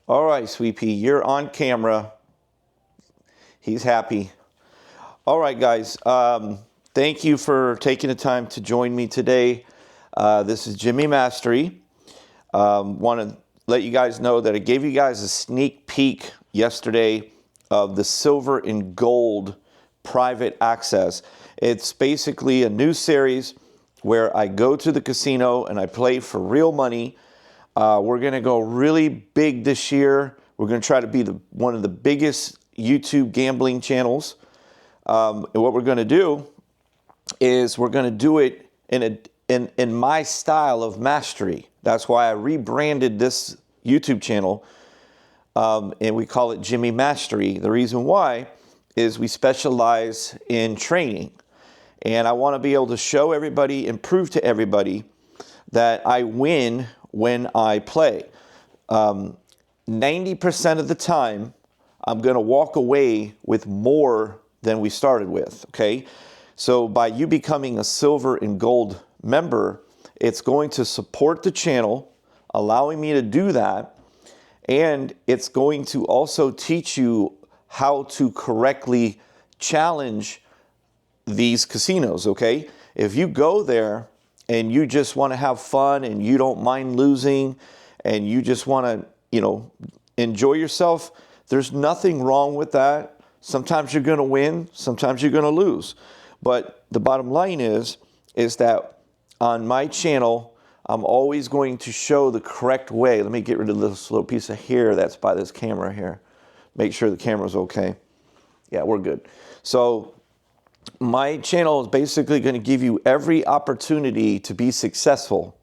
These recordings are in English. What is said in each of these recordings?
All right, Sweet Pea, you're on camera. He's happy. All right, guys. Thank you for taking the time to join me today. This is Jimmy Mastery. Want to let you guys know that I gave you guys a sneak peek yesterday of the silver and gold private access. It's basically a new series where I go to the casino and I play for real money. We're going to go really big this year. We're going to try to be one of the biggest YouTube gambling channels. And what we're going to do is we're going to do it in my style of mastery. That's why I rebranded this YouTube channel, and we call it Jimmy Mastery. The reason why is we specialize in training. And I want to be able to show everybody and prove to everybody that I win when I play. 90% of the time, I'm going to walk away with more than we started with, okay? So by you becoming a silver and gold member, it's going to support the channel, allowing me to do that, and it's going to also teach you how to correctly challenge these casinos, okay? If you go there and you just want to have fun and you don't mind losing and you just want to, enjoy yourself, there's nothing wrong with that. Sometimes you're going to win, sometimes you're going to lose. But the bottom line is that on my channel, I'm always going to show the correct way. Let me get rid of this little piece of hair that's by this camera here. Make sure the camera's okay. Yeah, we're good. So my channel is basically going to give you every opportunity to be successful.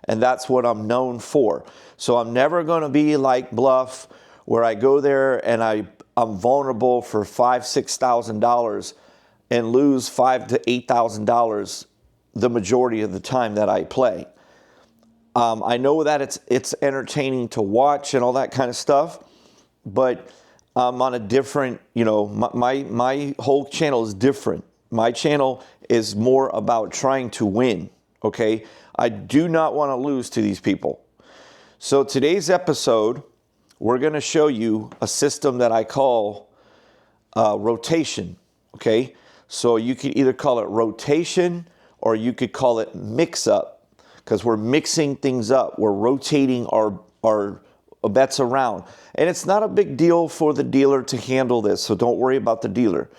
And that's what I'm known for. So I'm never going to be like Bluff, where I go there and I'm vulnerable for $5,000, $6,000 and lose $5,000 to $8,000 the majority of the time that I play. I know that it's entertaining to watch and all that kind of stuff, but I'm on a different, my whole channel is different. My channel is more about trying to win, okay? I do not want to lose to these people. So today's episode, we're going to show you a system that I call rotation, okay? So you could either call it rotation or you could call it mix-up, because we're mixing things up. We're rotating our bets around. And it's not a big deal for the dealer to handle this, so don't worry about the dealer.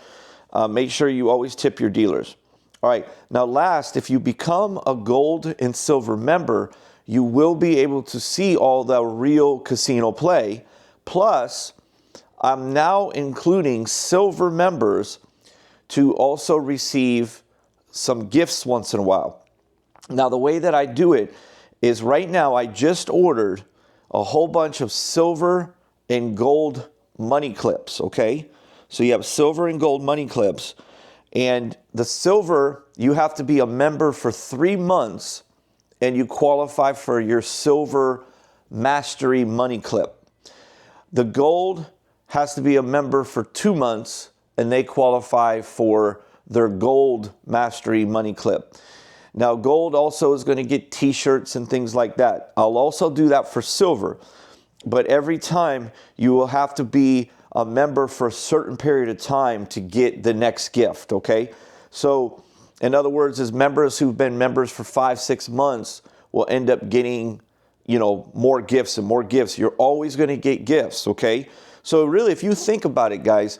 Make sure you always tip your dealers. All right, now last, if you become a gold and silver member, you will be able to see all the real casino play. Plus, I'm now including silver members to also receive some gifts once in a while. Now, the way that I do it is right now I just ordered a whole bunch of silver and gold money clips, okay? So you have silver and gold money clips. And the silver, you have to be a member for 3 months and you qualify for your silver mastery money clip. The gold has to be a member for 2 months and they qualify for their gold mastery money clip. Now, gold also is going to get t-shirts and things like that. I'll also do that for silver. But every time you will have to be a member for a certain period of time to get the next gift, okay? So, in other words, as members who've been members for 5-6 months will end up getting, more gifts and more gifts. You're always going to get gifts, okay? So really, if you think about it, guys,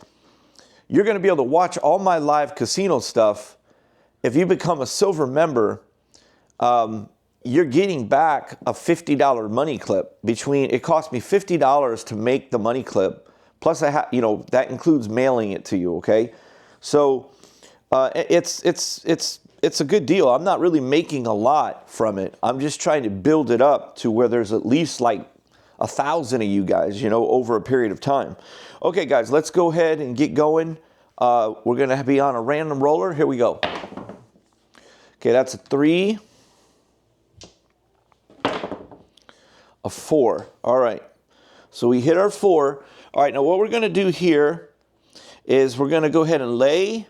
you're going to be able to watch all my live casino stuff. If you become a silver member, you're getting back a $50 money clip. It cost me $50 to make the money clip. Plus, that includes mailing it to you, okay? So it's a good deal. I'm not really making a lot from it. I'm just trying to build it up to where there's at least like 1,000 of you guys, over a period of time. Okay, guys, let's go ahead and get going. We're going to be on a random roller. Here we go. Okay, that's a 3, a 4. All right. So we hit our 4. All right, now what we're going to do here is we're going to go ahead and lay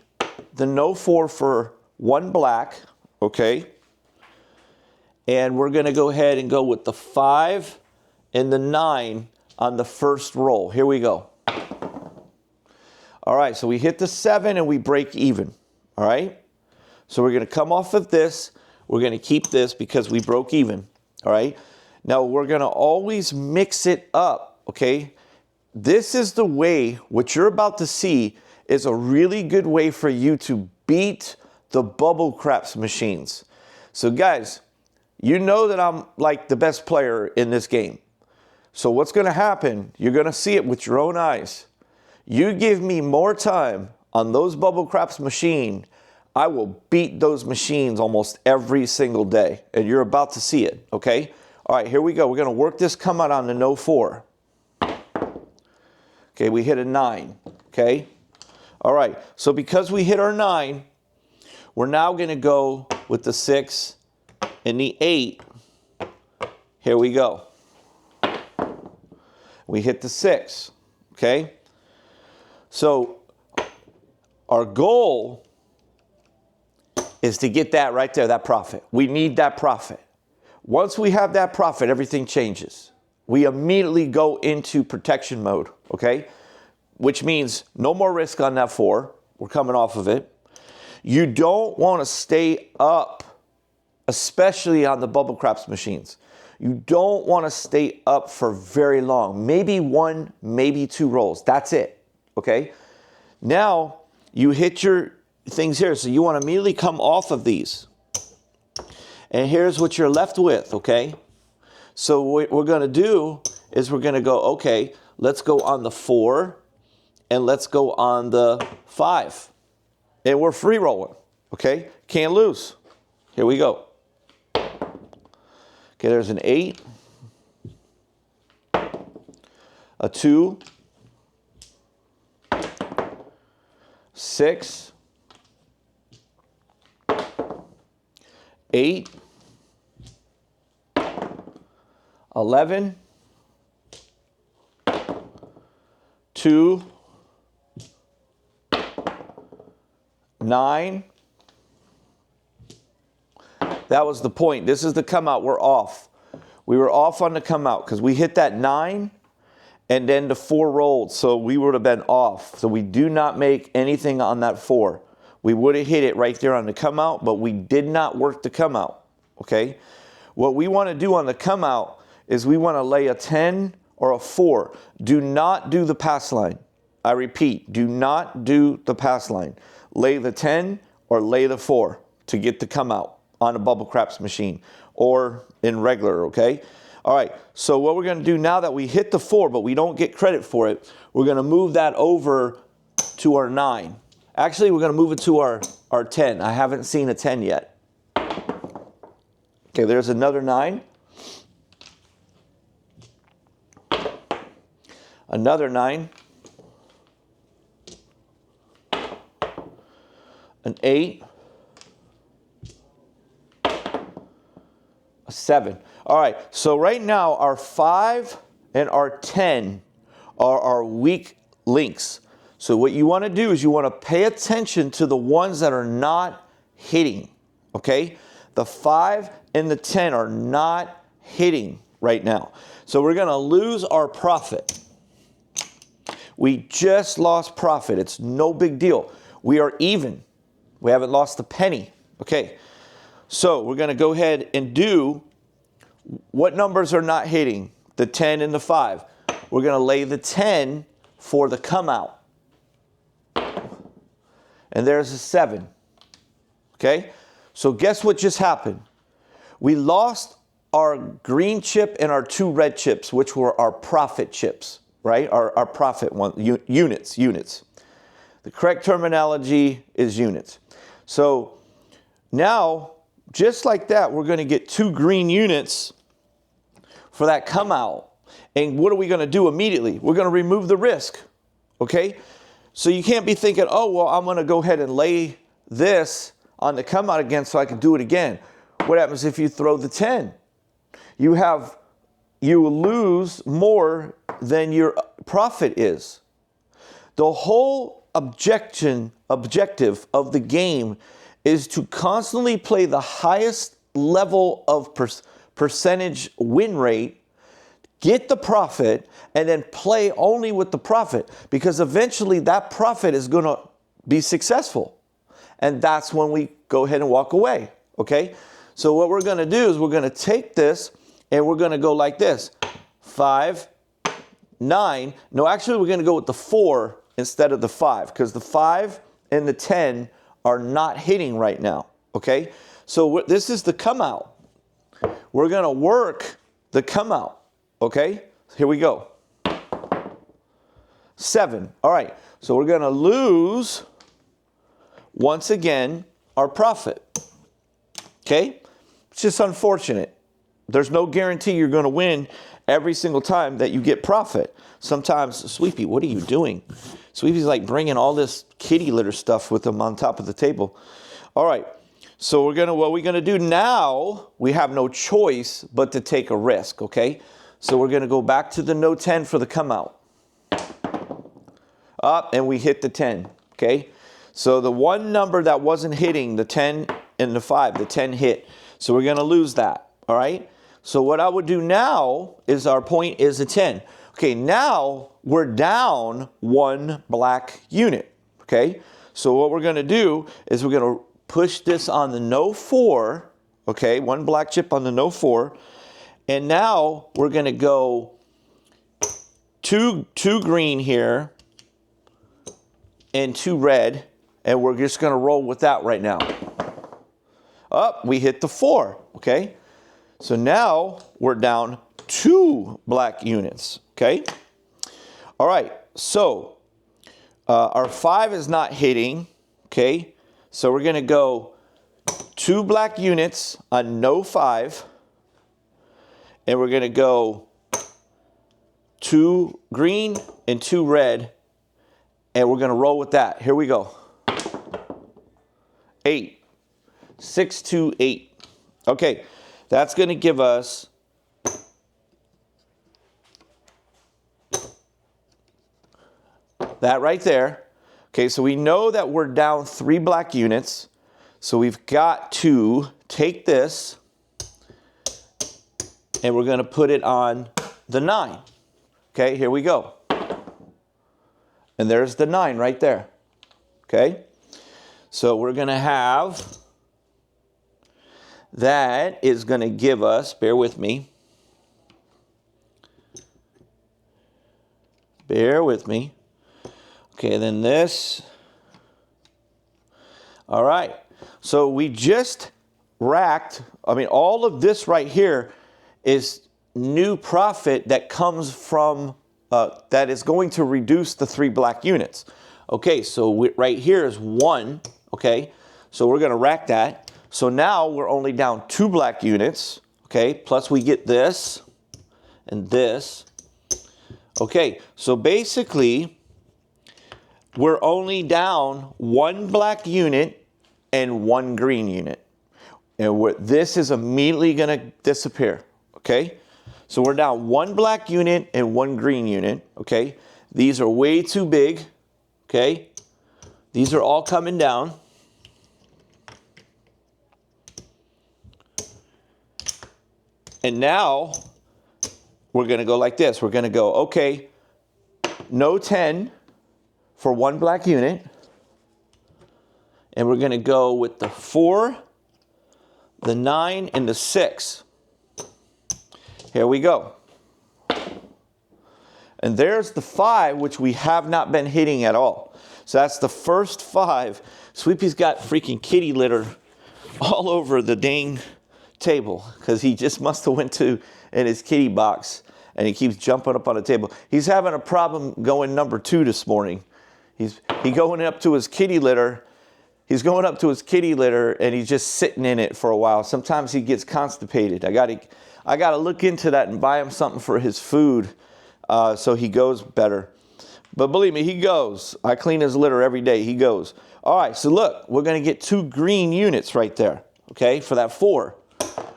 the no 4 for 1 black, okay? And we're going to go ahead and go with the 5 and the 9 on the first roll. Here we go. All right, so we hit the 7 and we break even. All right, so we're going to come off of this. We're going to keep this because we broke even. All right, now we're going to always mix it up. Okay, this is the way, what you're about to see is a really good way for you to beat the bubble craps machines. So guys, you know that I'm like the best player in this game. So what's going to happen, you're going to see it with your own eyes. You give me more time on those bubble craps machine, I will beat those machines almost every single day. And you're about to see it, okay? All right, here we go. We're going to work this come out on the no 4. Okay, we hit a 9, okay? All right, so because we hit our 9, we're now going to go with the 6 and the 8. Here we go. We hit the 6, okay? So our goal is to get that right there, that profit. We need that profit. Once we have that profit, everything changes. We immediately go into protection mode, okay? Which means no more risk on that 4. We're coming off of it. You don't want to stay up, especially on the bubble craps machines. You don't want to stay up for very long. Maybe 1, maybe 2 rolls. That's it. Okay, now you hit your things here. So you want to immediately come off of these. And here's what you're left with, okay? So what we're going to do is we're going to go, okay, let's go on the 4 and let's go on the 5. And we're free rolling, okay? Can't lose. Here we go. Okay, there's an 8, a 2, 6, 8, 11, 2, 9. That was the point. This is the come out. We're off. We were off on the come out because we hit that 9 and then the 4 rolled. So we would have been off. So we do not make anything on that 4. We would have hit it right there on the come out, but we did not work the come out. Okay. What we want to do on the come out is we want to lay a 10 or a 4. Do not do the pass line. I repeat, do not do the pass line. Lay the 10 or lay the 4 to get the come out on a bubble craps machine or in regular, okay? All right, so what we're going to do now that we hit the 4, but we don't get credit for it, we're going to move that over to our 9. Actually, we're going to move it to our 10. I haven't seen a 10 yet. Okay, there's another 9. Another 9. An 8. A 7. All right, so right now our 5 and our 10 are our weak links. So what you want to do is you want to pay attention to the ones that are not hitting, okay? The 5 and the 10 are not hitting right now. So we're going to lose our profit. We just lost profit. It's no big deal. We are even. We haven't lost a penny, okay? So we're going to go ahead and do what numbers are not hitting, the 10 and the 5. We're going to lay the 10 for the come out. And there's a 7. Okay? So guess what just happened? We lost our green chip and our 2 red chips, which were our profit chips, right? Our profit units. The correct terminology is units. So now, just like that, we're going to get 2 green units for that come out. And what are we going to do immediately? We're going to remove the risk. Okay? So you can't be thinking, oh, well, I'm going to go ahead and lay this on the come out again so I can do it again. What happens if you throw the 10? You lose more than your profit is. The whole objective of the game is to constantly play the highest level of percentage win rate, get the profit, and then play only with the profit, because eventually that profit is going to be successful. And that's when we go ahead and walk away, okay? So what we're going to do is we're going to take this and we're going to go like this. 5, 9. No, actually we're going to go with the 4 instead of the 5, because the 5 and the 10 are not hitting right now, okay? So this is the come out. We're going to work the come out, okay? Here we go. 7. All right, so we're going to lose, once again, our profit, okay? It's just unfortunate. There's no guarantee you're going to win every single time that you get profit. Sometimes, Sweepy, what are you doing? Sweepy's like bringing all this kitty litter stuff with him on top of the table. All right, so what we're going to do now, we have no choice but to take a risk, okay? So we're going to go back to the no 10 for the come out. Up, and we hit the 10, okay? So the one number that wasn't hitting, the 10 and the 5, the 10 hit. So we're going to lose that, all right? So what I would do now is our point is a 10. Okay, now we're down 1 black unit, okay? So what we're going to do is we're going to push this on the no 4, okay? 1 black chip on the no 4. And now we're going to go two green here and 2 red. And we're just going to roll with that right now. Up, we hit the 4, okay? So now we're down 2 black units, okay? All right, so our 5 is not hitting, okay? So we're going to go 2 black units on no 5. And we're going to go 2 green and 2 red. And we're going to roll with that. Here we go. 8. 6, 2, 8. Okay, that's going to give us that right there. Okay, so we know that we're down 3 black units. So we've got to take this and we're going to put it on the 9. Okay, here we go. And there's the 9 right there. Okay, so we're going to have, that is going to give us, bear with me. Bear with me. Okay, then this. All right, so we just racked, all of this right here is new profit that comes from, that is going to reduce the 3 black units. Okay, so right here is 1, okay? So we're gonna rack that. So now we're only down 2 black units, okay? Plus we get this and this. Okay, so basically, we're only down 1 black unit and 1 green unit. And this is immediately gonna disappear, okay? So we're down 1 black unit and 1 green unit, okay? These are way too big, okay? These are all coming down. And now we're going to go like this. We're going to go, okay, no 10 for 1 black unit. And we're going to go with the 4, the 9, and the 6. Here we go. And there's the 5, which we have not been hitting at all. So that's the first 5. Sweepy's got freaking kitty litter all over the dang table because he just must have went to in his kitty box and he keeps jumping up on the table. He's having a problem going number 2 this morning. He's going up to his kitty litter. He's going up to his kitty litter and he's just sitting in it for a while. Sometimes he gets constipated. I got to look into that and buy him something for his food so he goes better. But believe me, he goes. I clean his litter every day. He goes. All right, so look, we're going to get 2 green units right there, okay, for that 4.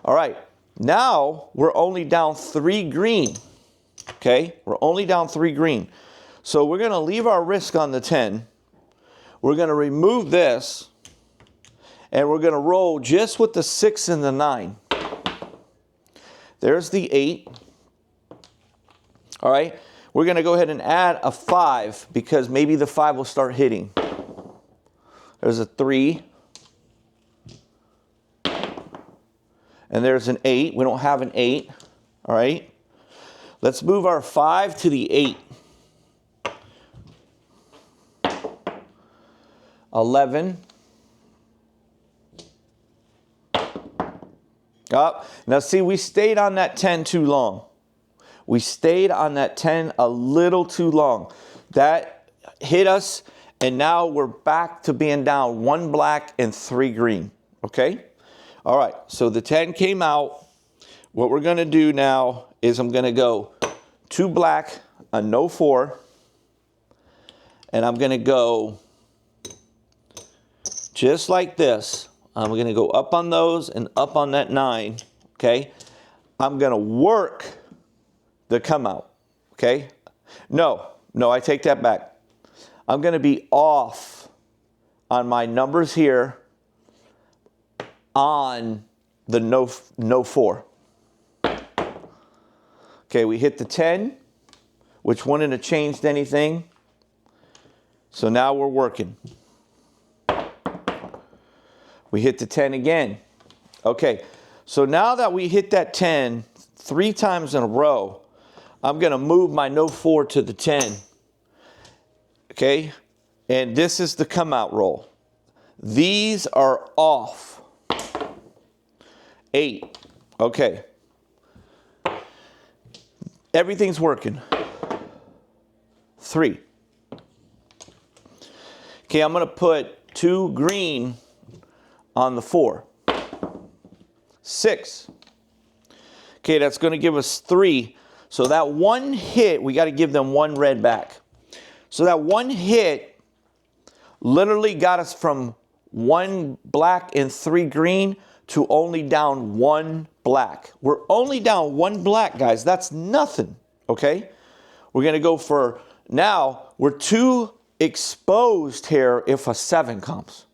All right, now we're only down 3 green, okay? We're only down 3 green. So we're going to leave our risk on the 10. We're going to remove this, and we're going to roll just with the 6 and the 9. There's the 8. All right, we're going to go ahead and add a 5 because maybe the 5 will start hitting. There's a 3. And there's an 8. We don't have an 8. All right. Let's move our 5 to the 8. 11. Up. Now see, we stayed on that 10 too long. We stayed on that 10 a little too long. That hit us, and now we're back to being down 1 black and 3 green. Okay? All right, so the 10 came out. What we're going to do now is I'm going to go 2 black, a no 4, and I'm going to go just like this. I'm going to go up on those and up on that 9, okay? I'm going to work the come out, okay? No, I take that back. I'm going to be off on my numbers here on the no 4. Okay, we hit the 10, which wouldn't have changed anything. So now we're working. We hit the 10 again. Okay, so now that we hit that 10 3 times in a row, I'm going to move my no 4 to the 10. Okay, and this is the come out roll. These are off. 8. Okay. Everything's working. 3. Okay, I'm going to put 2 green on the 4. 6. Okay, that's going to give us 3. So that 1 hit, we got to give them 1 red back. So that 1 hit literally got us from 1 black and 3 green to only down 1 black. We're only down 1 black, guys. That's nothing, okay? We're going to go for, now we're too exposed here if a 7 comes,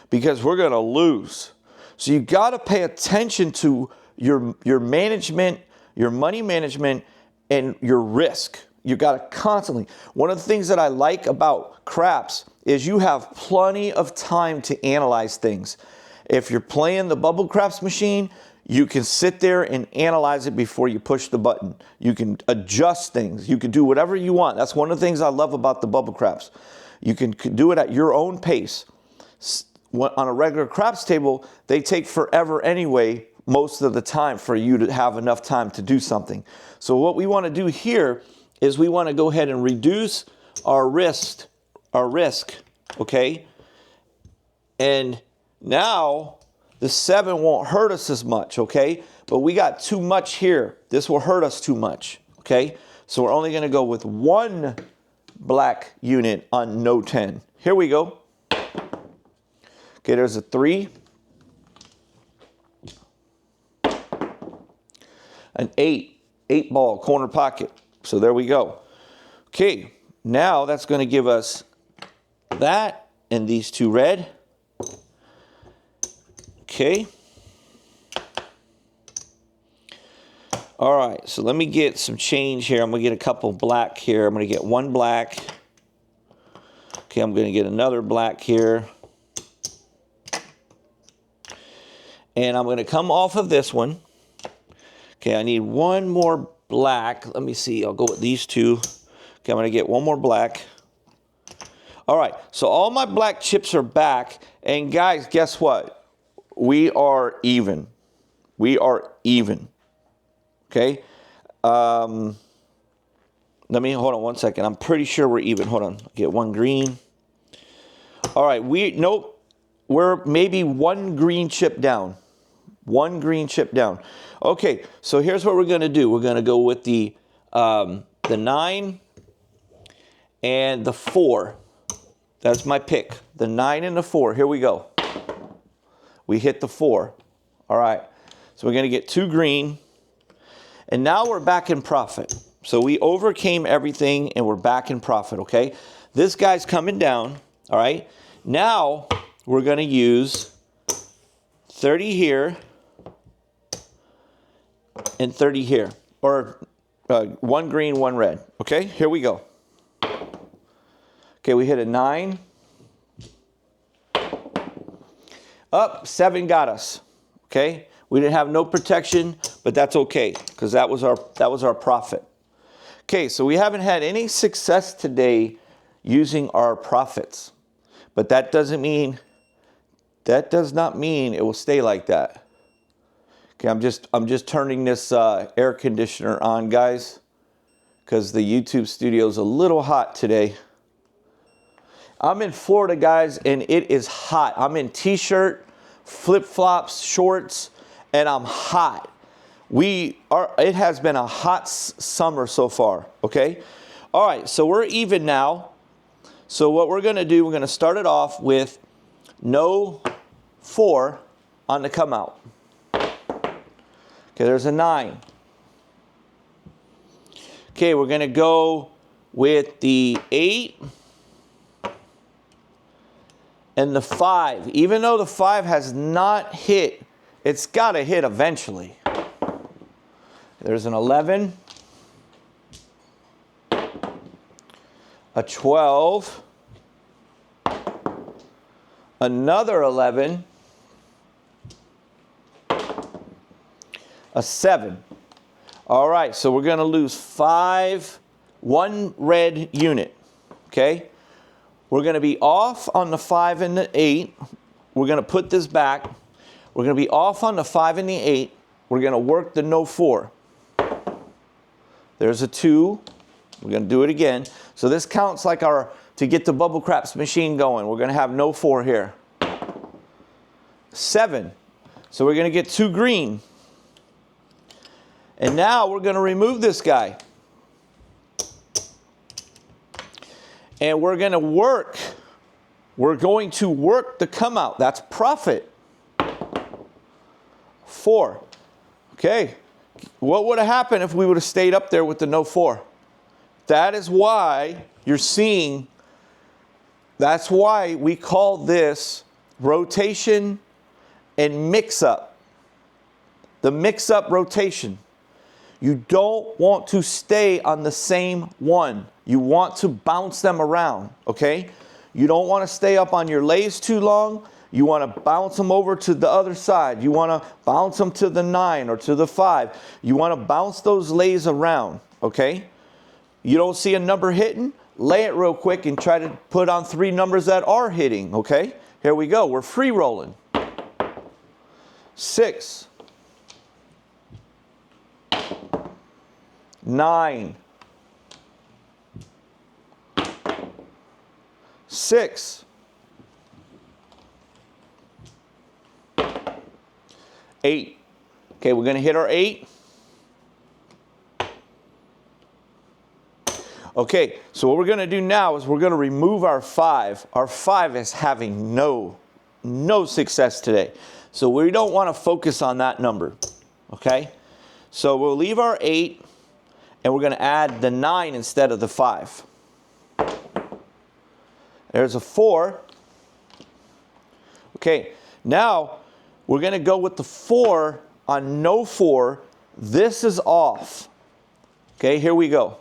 because we're going to lose. So you got to pay attention to your management, your money management, and your risk. You got to constantly. One of the things that I like about craps is you have plenty of time to analyze things. If you're playing the bubble craps machine, you can sit there and analyze it before you push the button. You can adjust things. You can do whatever you want. That's one of the things I love about the bubble craps. You can do it at your own pace. On a regular craps table, they take forever anyway, most of the time, for you to have enough time to do something. So what we want to do here is we want to go ahead and reduce our risk, okay? And now the 7 won't hurt us as much, okay? But we got too much here. This will hurt us too much, okay? So we're only going to go with 1 black unit on no 10. Here we go. Okay, there's a 3. An 8 ball corner pocket. So there we go. Okay, now that's going to give us that and these 2 red. Okay. All right, so let me get some change here. I'm going to get a couple black here. I'm going to get 1 black. Okay, I'm going to get another black here. And I'm going to come off of this one. Okay, I need 1 more black. Let me see. I'll go with these 2. Okay, I'm going to get 1 more black. All right, so all my black chips are back. And guys, guess what? We are even. We are even. Okay? Let me, hold on 1 second. I'm pretty sure we're even. Hold on. Get 1 green. All right, nope. We're maybe 1 green chip down. 1 green chip down. Okay, so here's what we're going to do. We're going to go with the 9 and the 4. That's my pick. The 9 and the 4. Here we go. We hit the 4. All right. So we're going to get 2 green. And now we're back in profit. So we overcame everything and we're back in profit, okay? This guy's coming down, all right? Now we're going to use 30 here and 30 here. Or one green, one red. Okay, here we go. Okay, we hit a 9. Up, 7 got us. Okay, we didn't have no protection, but that's okay because that was our profit. Okay, so we haven't had any success today using our profits, but that does not mean it will stay like that. Okay, I'm just turning this air conditioner on, guys, because the YouTube studio is a little hot today. I'm in Florida, guys, and it is hot. I'm in t-shirt, flip-flops, shorts, and I'm hot. It has been a hot summer so far, okay? All right, so we're even now. So what we're going to do, we're going to start it off with no 4 on the come out. Okay, there's a 9. Okay, we're going to go with the 8 and the 5. Even though the 5 has not hit, it's got to hit eventually. There's an 11, a 12, another 11, a 7. All right, so we're going to lose 5, 1 red unit, okay? We're going to be off on the 5 and the 8. We're going to put this back. We're going to be off on the 5 and the 8. We're going to work the no 4. There's a 2. We're going to do it again. So this counts like to get the bubble craps machine going. We're going to have no 4 here. 7. So we're going to get 2 green. And now we're going to remove this guy. And we're going to work. We're going to work the come out. That's profit. 4. Okay. What would have happened if we would have stayed up there with the no 4? That is why you're seeing, that's why we call this rotation and mix-up. The mix-up rotation. You don't want to stay on the same one. You want to bounce them around, okay? You don't want to stay up on your lays too long. You want to bounce them over to the other side. You want to bounce them to the 9 or to the 5. You want to bounce those lays around, okay? You don't see a number hitting? Lay it real quick and try to put on 3 numbers that are hitting, okay? Here we go. We're free rolling. 6. 9. 6. 8. Okay, we're going to hit our 8. Okay, so what we're going to do now is we're going to remove our 5. Our 5 is having no success today. So we don't want to focus on that number. Okay? So we'll leave our 8 and we're going to add the 9 instead of the 5. There's a 4. Okay, now we're going to go with the 4 on no 4. This is off. Okay, here we go.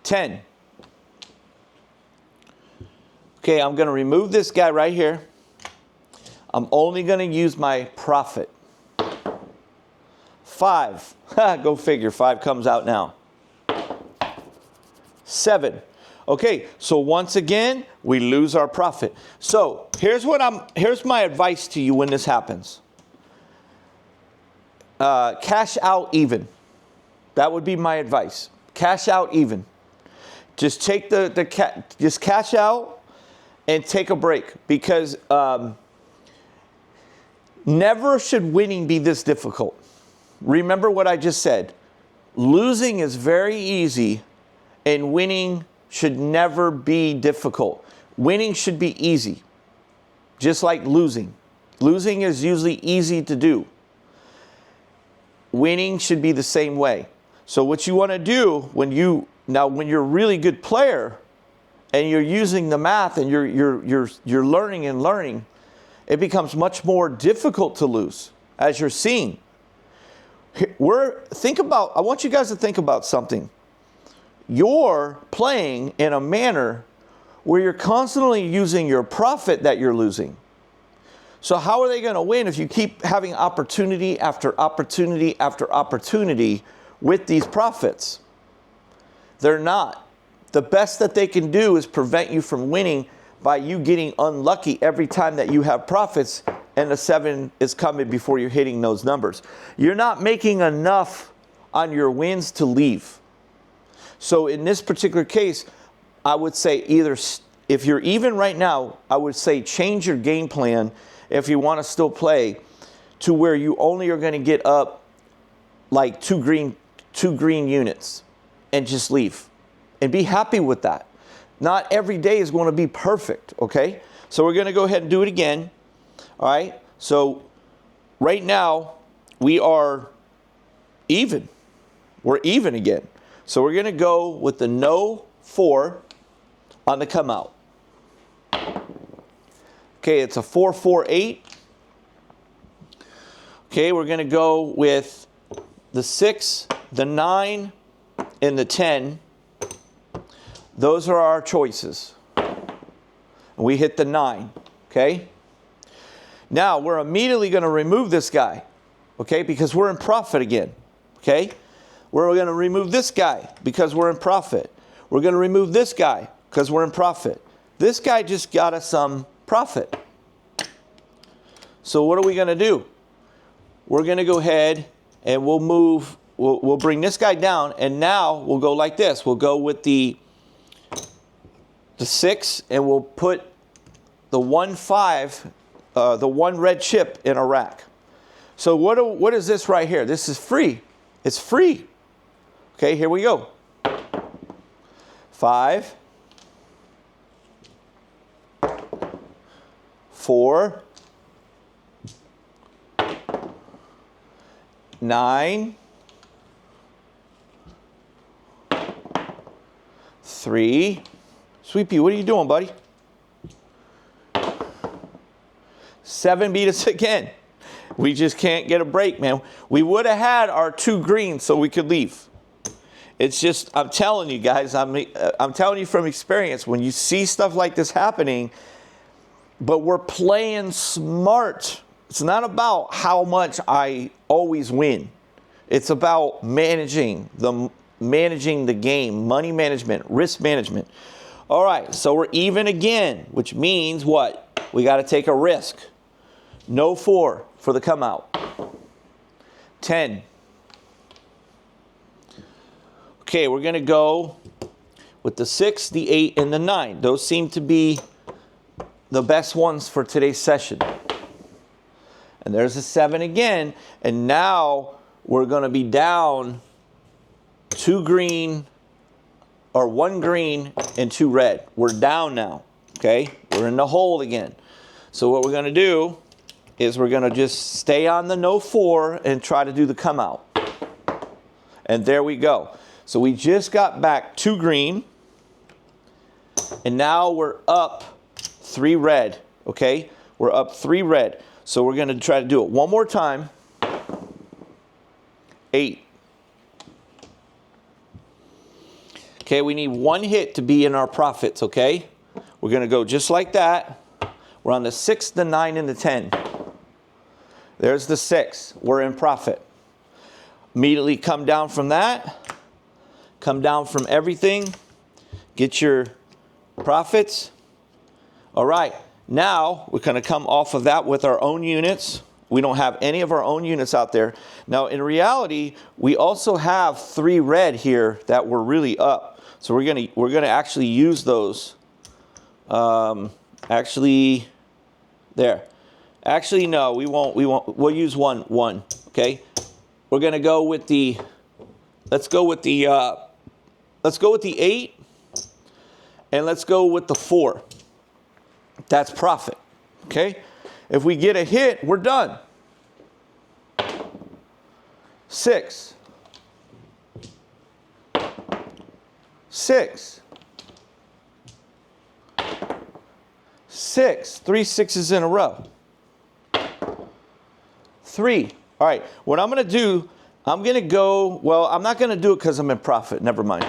10. Okay, I'm going to remove this guy right here. I'm only going to use my profit. 5. Go figure. 5 comes out now. 7. Okay, so once again, we lose our profit. So here's my advice to you when this happens. Cash out even. That would be my advice. Cash out even. Just take just cash out and take a break, because never should winning be this difficult. Remember what I just said. Losing is very easy, and winning should never be difficult. Winning should be easy, just like losing. Losing is usually easy to do. Winning should be the same way. So what you want to do when you're a really good player and you're using the math and you're learning, it becomes much more difficult to lose, as you're seeing. I want you guys to think about something. You're playing in a manner where you're constantly using your profit that you're losing. So how are they going to win if you keep having opportunity after opportunity after opportunity with these profits? They're not. The best that they can do is prevent you from winning by you getting unlucky every time that you have profits and the 7 is coming before you're hitting those numbers. You're not making enough on your wins to leave. So in this particular case, I would say either, if you're even right now, I would say change your game plan if you want to still play to where you only are going to get up like two green units and just leave and be happy with that. Not every day is going to be perfect, okay? So we're going to go ahead and do it again. All right, so right now we are even. We're even again. So we're going to go with the no 4 on the come out. Okay, it's a 4-4-8. Okay, we're going to go with the 6, the 9, and the 10. Those are our choices. We hit the 9, okay? Now, we're immediately going to remove this guy, okay, because we're in profit again, okay? We're going to remove this guy because we're in profit. We're going to remove this guy because we're in profit. This guy just got us some profit. So what are we going to do? We're going to go ahead and we'll move, we'll bring this guy down, and now we'll go like this. We'll go with the 6, and we'll put the 1-5, the 1 red chip in a rack. So what is this right here? This is free. It's free. Okay, here we go. 5, 4, 9, 3. Sweepy, what are you doing, buddy? 7 beat us again. We just can't get a break, man. We would have had our 2 greens so we could leave. It's just, I'm telling you guys, I'm telling you from experience, when you see stuff like this happening, but we're playing smart. It's not about how much I always win. It's about managing the game, money management, risk management. All right, so we're even again, which means what? We got to take a risk. No 4 for the come out. 10. Okay, we're going to go with the 6, the 8, and the 9. Those seem to be the best ones for today's session. And there's a 7 again. And now we're going to be down 2 green, or 1 green and 2 red. We're down now, okay? We're in the hole again. So what we're going to do is we're going to just stay on the no 4 and try to do the come out. And there we go. So we just got back 2 green, and now we're up 3 red, okay? We're up 3 red. So we're going to try to do it one more time. 8. Okay, we need 1 hit to be in our profits, okay? We're going to go just like that. We're on the 6, the 9, and the 10. There's the 6. We're in profit. Immediately come down from that. Come down from everything. Get your profits. All right. Now we're going to come off of that with our own units. We don't have any of our own units out there. Now, in reality, we also have 3 red here that were really up. So we're gonna actually use those. Actually, there. Actually, no, we won't. We'll use one. Okay. We're gonna go with the. Let's go with the 8, and let's go with the 4. That's profit. Okay. If we get a hit, we're done. 6. 6. 6. 3 6s in a row. 3. All right. What I'm going to do I'm going to go, well, I'm not going to do it because I'm in profit. Never mind.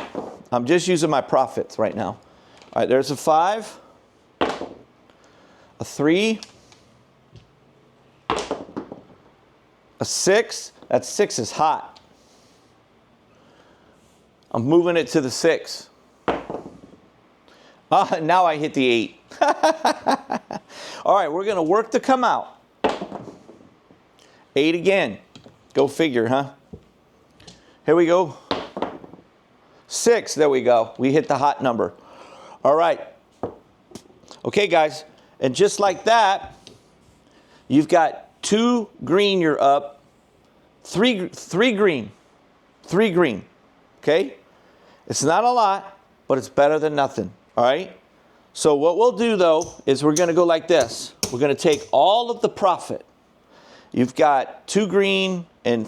I'm just using my profits right now. All right, there's a 5, a 3, a 6. That 6 is hot. I'm moving it to the 6. Now I hit the 8. All right, we're going to work to come out. 8 again. Go figure, huh? Here we go. 6, there we go. We hit the hot number. All right. Okay, guys. And just like that, you've got 2 green, you're up. 3 green. 3 green. Okay? It's not a lot, but it's better than nothing. All right? So what we'll do, though, is we're going to go like this. We're going to take all of the profit. You've got 2 green and...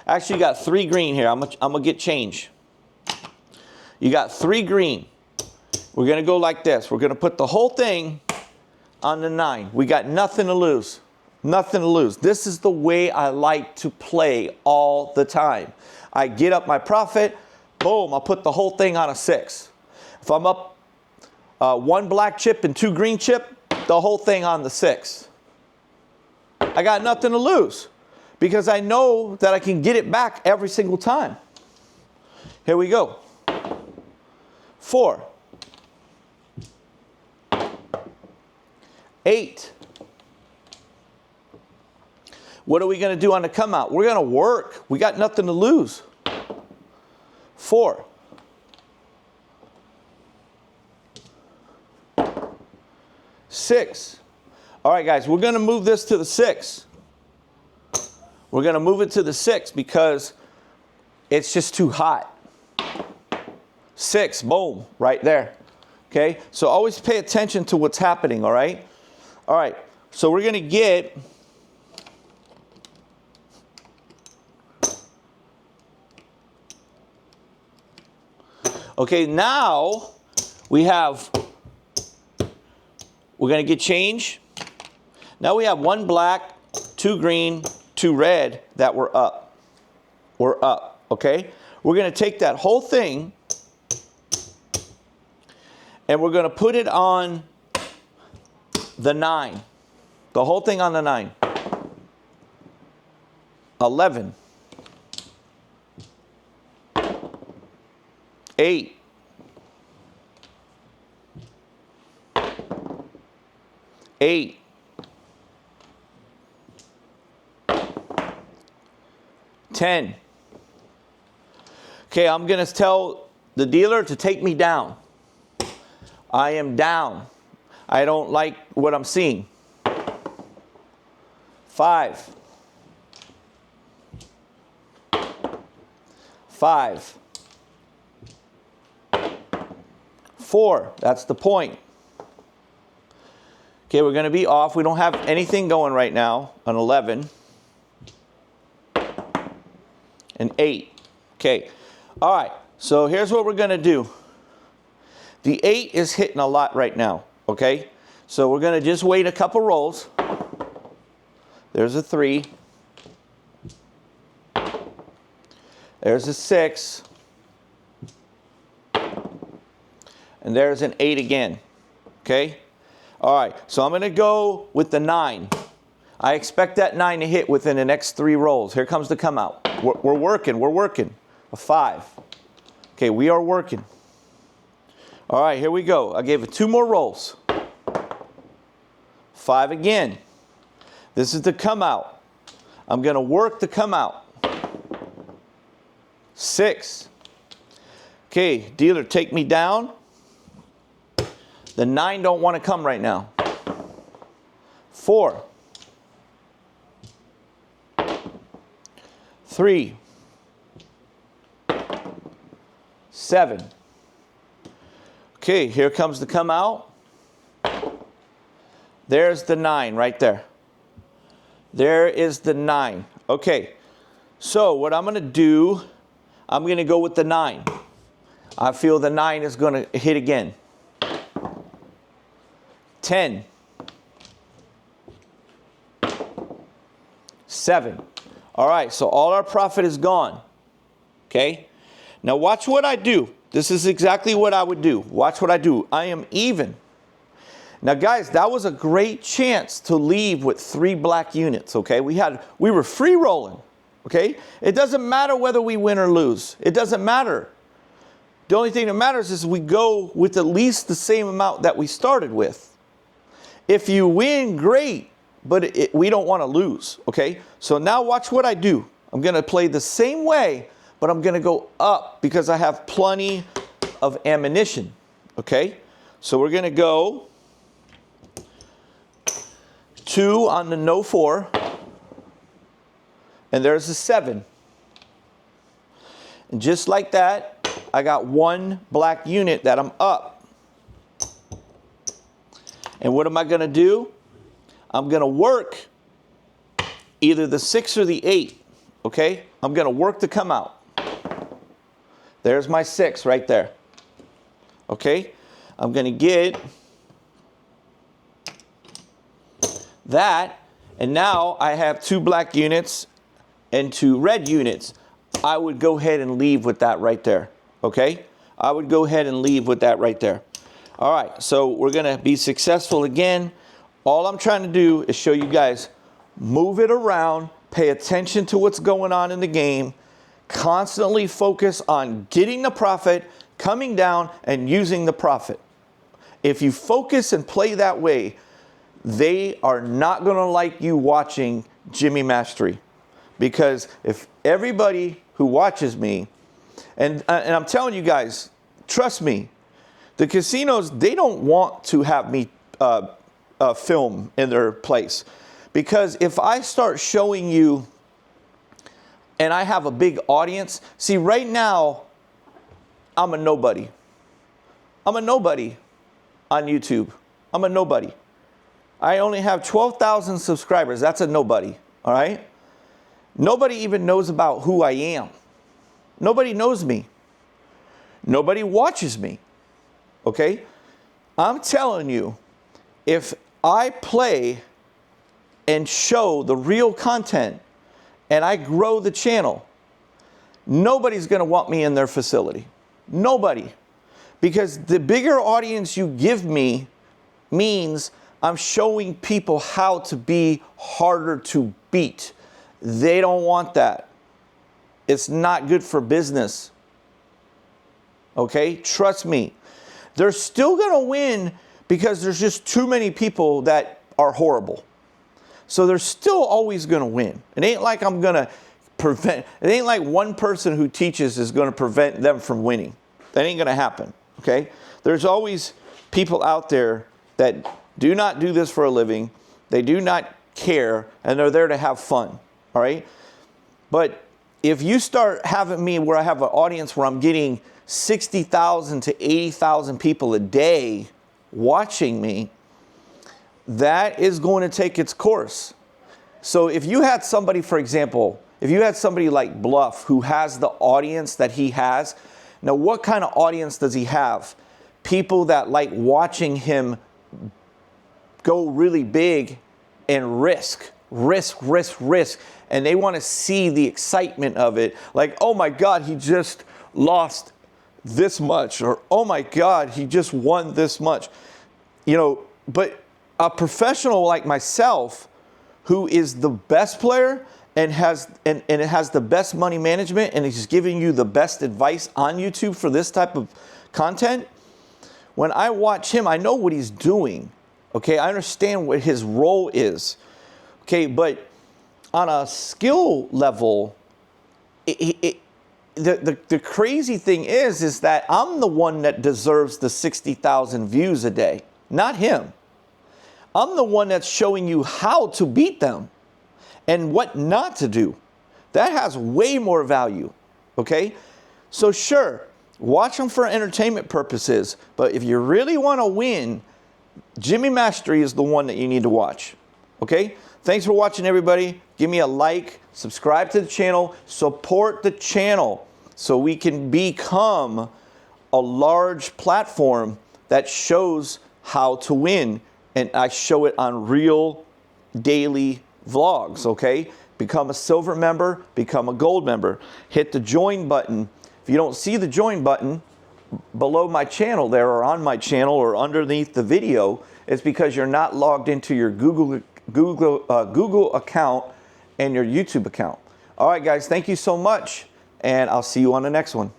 Actually, you got 3 green here. I'm going to get change. You got 3 green. We're going to go like this. We're going to put the whole thing on the 9. We got nothing to lose. Nothing to lose. This is the way I like to play all the time. I get up my profit. Boom. I'll put the whole thing on a 6. If I'm up 1 black chip and 2 green chip, the whole thing on the 6. I got nothing to lose because I know that I can get it back every single time. Here we go. 4. 8. What are we going to do on the come out? We're going to work. We got nothing to lose. 4. 6. All right, guys, we're going to move this to the 6. We're going to move it to the 6 because it's just too hot. 6, boom, right there. Okay, so always pay attention to what's happening, all right? All right, so we're going to get... Okay, now we have... We're going to get change. Now we have 1 black, 2 green, 2 red that we're up. We're up, okay? We're going to take that whole thing and we're going to put it on the 9. The whole thing on the 9. 11. 8. 8. 10. Okay, I'm going to tell the dealer to take me down. I am down. I don't like what I'm seeing. 5. 5. 4. That's the point. Okay, we're going to be off. We don't have anything going right now on 11. And 8. Okay. All right. So here's what we're going to do. The 8 is hitting a lot right now. Okay. So we're going to just wait a couple rolls. There's a 3. There's a 6. And there's an 8 again. Okay. All right. So I'm going to go with the 9. I expect that 9 to hit within the next 3 rolls. Here comes the come out. We're working. We're working. A 5. Okay, we are working. All right, here we go. I gave it 2 more rolls. 5 again. This is the come out. I'm going to work the come out. 6. Okay, dealer, take me down. The 9 don't want to come right now. 4. 3. 7. Okay, here comes the come out. There's the 9 right there. There is the 9. Okay, so what I'm going to do, I'm going to go with the 9. I feel the 9 is going to hit again. 10. 7. All right, so all our profit is gone. Okay? Now watch what I do. This is exactly what I would do. Watch what I do. I am even. Now guys, that was a great chance to leave with 3 black units, okay? We were free rolling, okay? It doesn't matter whether we win or lose. It doesn't matter. The only thing that matters is we go with at least the same amount that we started with. If you win, great, but we don't want to lose, okay? So now watch what I do. I'm going to play the same way, but I'm going to go up because I have plenty of ammunition, okay? So we're going to go 2 on the no 4, and there's a 7. And just like that, I got 1 black unit that I'm up. And what am I going to do? I'm going to work either the 6 or the 8, okay? I'm going to work to come out. There's my 6 right there, okay? I'm going to get that, and now I have 2 black units and 2 red units. I would go ahead and leave with that right there, okay? I would go ahead and leave with that right there. All right, so we're going to be successful again. All I'm trying to do is show you guys, move it around, pay attention to what's going on in the game, constantly focus on getting the profit, coming down, and using the profit. If you focus and play that way, they are not going to like you watching Jimmy Mastery. Because if everybody who watches me, and I'm telling you guys, trust me, the casinos, they don't want to have me film in their place. Because if I start showing you, and I have a big audience, see right now, I'm a nobody. I'm a nobody on YouTube. I'm a nobody. I only have 12,000 subscribers. That's a nobody, all right? Nobody even knows about who I am. Nobody knows me. Nobody watches me, okay? I'm telling you, if I play and show the real content and I grow the channel, nobody's going to want me in their facility. Nobody. Because the bigger audience you give me means I'm showing people how to be harder to beat. They don't want that. It's not good for business. Okay? Trust me. They're still going to win because there's just too many people that are horrible. So they're still always going to win. It ain't like I'm going to prevent, it ain't like one person who teaches is going to prevent them from winning. That ain't going to happen. Okay? There's always people out there that do not do this for a living. They do not care, and they're there to have fun. All right? But if you start having me where I have an audience where I'm getting 60,000 to 80,000 people a day watching me, that is going to take its course. So if you had somebody, for example, if you had somebody like Bluff who has the audience that he has, now what kind of audience does he have? People that like watching him go really big and risk. And they want to see the excitement of it. Like, oh my God, he just lost this much. Or, oh my God, he just won this much. You know, but a professional like myself, who is the best player and has the best money management and is giving you the best advice on YouTube for this type of content, when I watch him, I know what he's doing. Okay, I understand what his role is. Okay, but on a skill level, the crazy thing is that I'm the one that deserves the 60,000 views a day, not him. I'm the one that's showing you how to beat them and what not to do. That has way more value, okay? So sure, watch them for entertainment purposes, but if you really want to win, Jimmy Mastery is the one that you need to watch, okay? Thanks for watching, everybody. Give me a like, subscribe to the channel, support the channel so we can become a large platform that shows how to win. And I show it on real daily vlogs, okay? become a silver member, become a gold member. Hit the join button. If you don't see the join button below my channel there, or on my channel, or underneath the video, it's because you're not logged into your Google account and your YouTube account. All right, guys, thank you so much, and I'll see you on the next one.